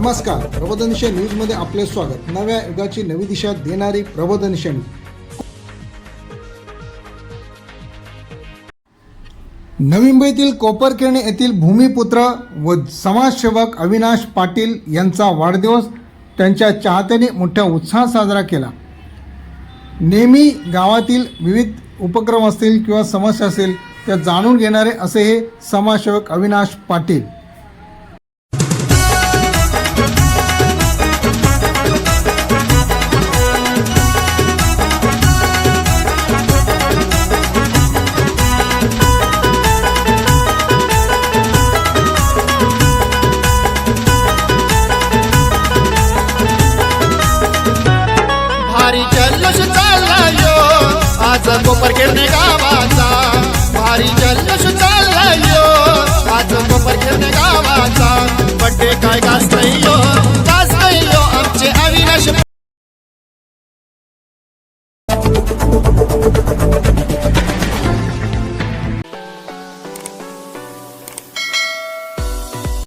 नमस्कार, प्रबोधनशा न्यूजमध्ये आपले स्वागत। नव्या युगाची नवी दिशा देणारी प्रबोधनशा न्यूज। नवी मुंबईतील कोपरखेरणे येथील भूमिपुत्र व समाजसेवक अविनाश पाटील यांचा वाढदिवस त्यांच्या चाहत्यांनी मोठ्या उत्साहात साजरा केला। नेहमी गावातील विविध उपक्रम असतील किंवा समस्या असेल त्या जाणून घेणारे असे हे समाजसेवक अविनाश पाटील। भारी जल्लोष चालला यो आज कोपरखेरणे गावाचा, भारी जल्लोष चालला यो आज कोपरखेरणे गावाचा।